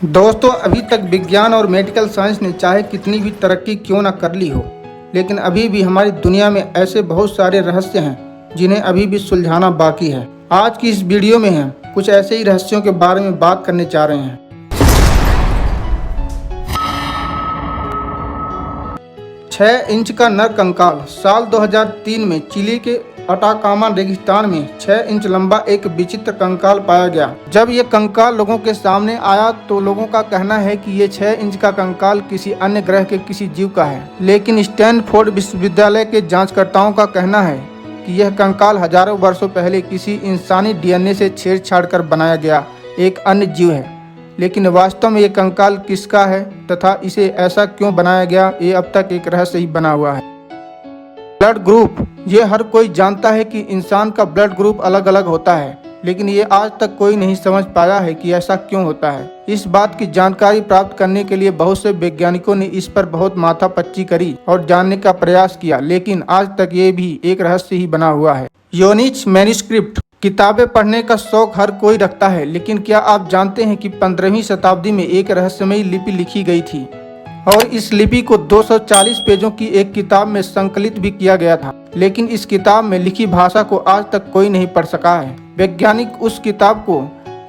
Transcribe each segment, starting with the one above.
दोस्तों, अभी तक विज्ञान और मेडिकल साइंस ने चाहे कितनी भी तरक्की क्यों न कर ली हो, लेकिन अभी भी हमारी दुनिया में ऐसे बहुत सारे रहस्य हैं जिन्हें अभी भी सुलझाना बाकी है। आज की इस वीडियो में हम कुछ ऐसे ही रहस्यों के बारे में बात करने जा रहे हैं। 6 इंच का नर कंकाल। साल 2003 में चिली के अटाकामा रेगिस्तान में 6 इंच लंबा एक विचित्र कंकाल पाया गया। जब ये कंकाल लोगों के सामने आया तो लोगों का कहना है कि ये 6 इंच का कंकाल किसी अन्य ग्रह के किसी जीव का है, लेकिन स्टैनफोर्ड विश्वविद्यालय के जांचकर्ताओं का कहना है कि यह कंकाल हजारों वर्षों पहले किसी इंसानी डीएनए से छेड़छाड़ कर बनाया गया एक अन्य जीव है। लेकिन वास्तव में ये कंकाल किसका है तथा इसे ऐसा क्यों बनाया गया, ये अब तक एक रहस्य ही बना हुआ है। Blood group. ये हर कोई जानता है कि इंसान का ब्लड ग्रुप अलग अलग होता है, लेकिन ये आज तक कोई नहीं समझ पाया है कि ऐसा क्यों होता है। इस बात की जानकारी प्राप्त करने के लिए बहुत से वैज्ञानिकों ने इस पर बहुत माथापच्ची करी और जानने का प्रयास किया, लेकिन आज तक ये भी एक रहस्य ही बना हुआ है। योनिच मैन्युस्क्रिप्ट। किताबें पढ़ने का शौक हर कोई रखता है, लेकिन क्या आप जानते हैं कि 15वीं शताब्दी में एक रहस्यमयी लिपि लिखी गई थी और इस लिपि को 240 पेजों की एक किताब में संकलित भी किया गया था, लेकिन इस किताब में लिखी भाषा को आज तक कोई नहीं पढ़ सका है। वैज्ञानिक उस किताब को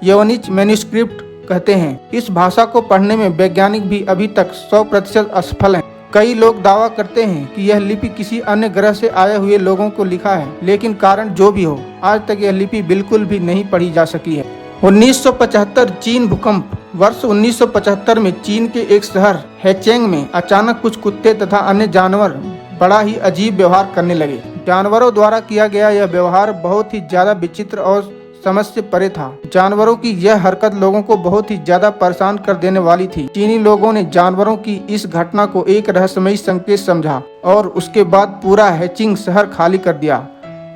योनिच मैन्युस्क्रिप्ट कहते हैं। इस भाषा को पढ़ने में वैज्ञानिक भी अभी तक 100% असफल हैं। कई लोग दावा करते हैं कि यह लिपि किसी अन्य ग्रह से आए हुए लोगों को लिखा है, लेकिन कारण जो भी हो, आज तक यह लिपि बिल्कुल भी नहीं पढ़ी जा सकी है। 1975 चीन भूकंप। वर्ष 1975 में चीन के एक शहर हेचेंग में अचानक कुछ कुत्ते तथा अन्य जानवर बड़ा ही अजीब व्यवहार करने लगे। जानवरों द्वारा किया गया यह व्यवहार बहुत ही ज्यादा विचित्र और समझ से परे था। जानवरों की यह हरकत लोगों को बहुत ही ज्यादा परेशान कर देने वाली थी। चीनी लोगों ने जानवरों की इस घटना को एक रहस्यमयी संकेत समझा और उसके बाद पूरा हेचिंग शहर खाली कर दिया।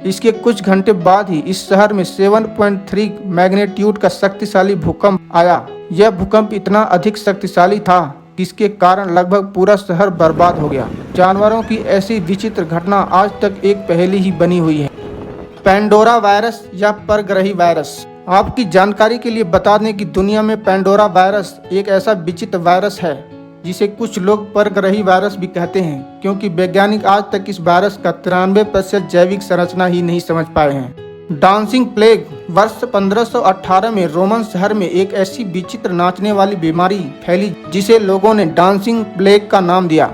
इसके कुछ घंटे बाद ही इस शहर में 7.3 मैग्नीट्यूड का शक्तिशाली भूकंप आया। यह भूकंप इतना अधिक शक्तिशाली था जिसके कारण लगभग पूरा शहर बर्बाद हो गया। जानवरों की ऐसी विचित्र घटना आज तक एक पहेली ही बनी हुई है। पेंडोरा वायरस या परग्रही वायरस। आपकी जानकारी के लिए बता दें कि दुनिया में पेंडोरा वायरस एक ऐसा विचित्र वायरस है जिसे कुछ लोग परग्रही वायरस भी कहते हैं, क्योंकि वैज्ञानिक आज तक इस वायरस का 93% जैविक संरचना ही नहीं समझ पाए हैं। Dancing plague. वर्ष 1518 में रोमन शहर में एक ऐसी विचित्र नाचने वाली बीमारी फैली जिसे लोगों ने डांसिंग प्लेग का नाम दिया,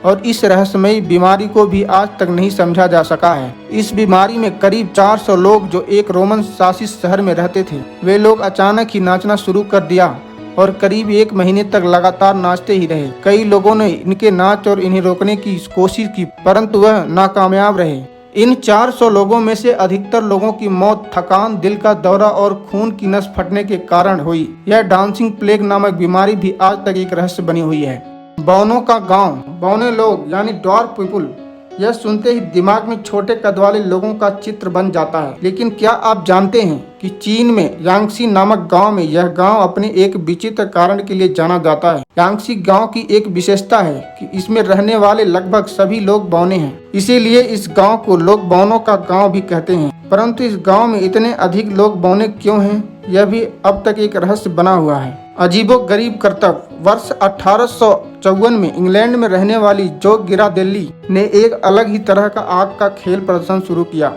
और इस रहस्यमयी बीमारी को भी आज तक नहीं समझा जा सका है। इस बीमारी में करीब 400 लोग जो एक रोमन शासित शहर में रहते थे, वे लोग अचानक ही नाचना शुरू कर दिया और करीब 1 महीने तक लगातार नाचते ही रहे। कई लोगों ने इनके नाच और इन्हें रोकने की कोशिश की, परंतु वह नाकामयाब रहे। इन 400 लोगों में से अधिकतर लोगों की मौत थकान, दिल का दौरा और खून की नस फटने के कारण हुई। यह डांसिंग प्लेग नामक बीमारी भी आज तक एक रहस्य बनी हुई है। बौनों का गांव। बौने लोग यानी ड्वार्फ पीपुल, यह सुनते ही दिमाग में छोटे कद वाले लोगों का चित्र बन जाता है। लेकिन क्या आप जानते हैं कि चीन में यांगसी नामक गांव में यह गांव अपने एक विचित्र कारण के लिए जाना जाता है। यांगसी गांव की एक विशेषता है कि इसमें रहने वाले लगभग सभी लोग बौने हैं, इसीलिए इस गांव को लोग बौनों का गांव भी कहते हैं। परंतु इस गांव में इतने अधिक लोग बौने क्यों हैं, यह भी अब तक एक रहस्य बना हुआ है। अजीबोगरीब करतब। वर्ष 1854 में इंग्लैंड में रहने वाली जो गिरादेल्ली ने एक अलग ही तरह का आग का खेल प्रदर्शन शुरू किया।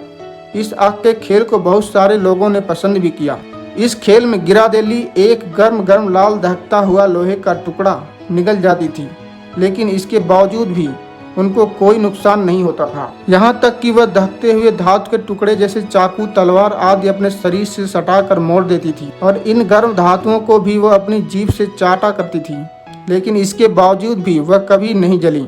इस आग के खेल को बहुत सारे लोगों ने पसंद भी किया। इस खेल में गिरादेल्ली एक गर्म लाल दहकता हुआ लोहे का टुकड़ा निगल जाती थी, लेकिन इसके बावजूद भी उनको कोई नुकसान नहीं होता था। यहाँ तक कि वह दहकते हुए धातु के टुकड़े जैसे चाकू, तलवार आदि अपने शरीर से सटाकर मोड़ देती थी और इन गर्म धातुओं को भी वह अपनी जीभ से चाटा करती थी, लेकिन इसके बावजूद भी वह कभी नहीं जली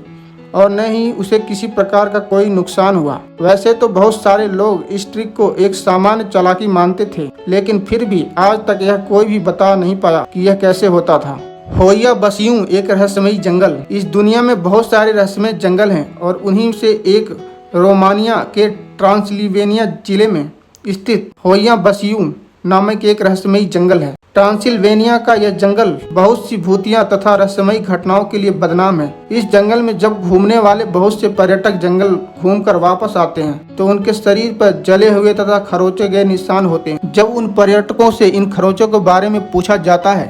और न ही उसे किसी प्रकार का कोई नुकसान हुआ। वैसे तो बहुत सारे लोग इस ट्रिक को एक सामान्य चालाकी मानते थे, लेकिन फिर भी आज तक यह कोई भी बता नहीं पाया कि यह कैसे होता था। होया बसियूं एक रहस्यमयी जंगल। इस दुनिया में बहुत सारे रहस्यमय जंगल हैं और उन्हीं से एक रोमानिया के ट्रांसिल्वेनिया जिले में स्थित होया बसियूं नामक एक रहस्यमयी जंगल है। ट्रांसिल्वेनिया का यह जंगल बहुत सी भूतियां तथा रहस्यमयी घटनाओं के लिए बदनाम है। इस जंगल में जब घूमने वाले बहुत से पर्यटक जंगल घूमकर वापस आते हैं तो उनके शरीर पर जले हुए तथा खरोचे गए निशान होते हैं। जब उन पर्यटकों से इन खरोचों के बारे में पूछा जाता है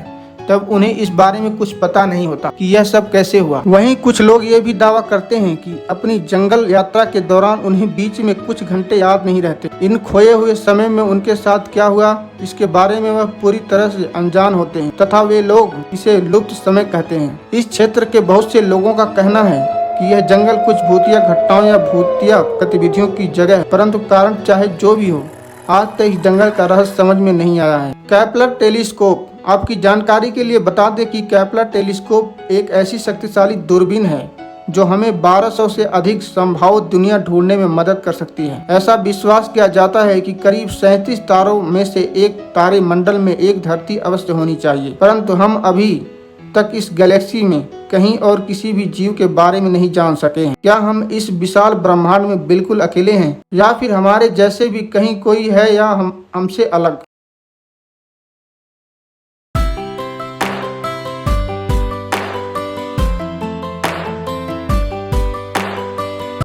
तब उन्हें इस बारे में कुछ पता नहीं होता कि यह सब कैसे हुआ। वहीं कुछ लोग ये भी दावा करते हैं कि अपनी जंगल यात्रा के दौरान उन्हें बीच में कुछ घंटे याद नहीं रहते। इन खोए हुए समय में उनके साथ क्या हुआ इसके बारे में वह पूरी तरह से अनजान होते हैं तथा वे लोग इसे लुप्त समय कहते हैं। इस क्षेत्र के बहुत से लोगों का कहना है कि यह जंगल कुछ भूतिया घटनाओं या भूतिया गतिविधियों की जगह है, परंतु कारण चाहे जो भी हो आज तक इस जंगल का रहस्य समझ में नहीं आया है। Kepler telescope. आपकी जानकारी के लिए बता दें कि केपलर टेलीस्कोप एक ऐसी शक्तिशाली दूरबीन है जो हमें 1200 से अधिक संभावित दुनिया ढूंढने में मदद कर सकती है। ऐसा विश्वास किया जाता है कि करीब 37 तारों में से एक तारे मंडल में एक धरती अवश्य होनी चाहिए, परंतु हम अभी तक इस गैलेक्सी में कहीं और किसी भी जीव के बारे में नहीं जान सके हैं। क्या हम इस विशाल ब्रह्मांड में बिल्कुल अकेले हैं या फिर हमारे जैसे भी कहीं कोई है या हमसे अलग।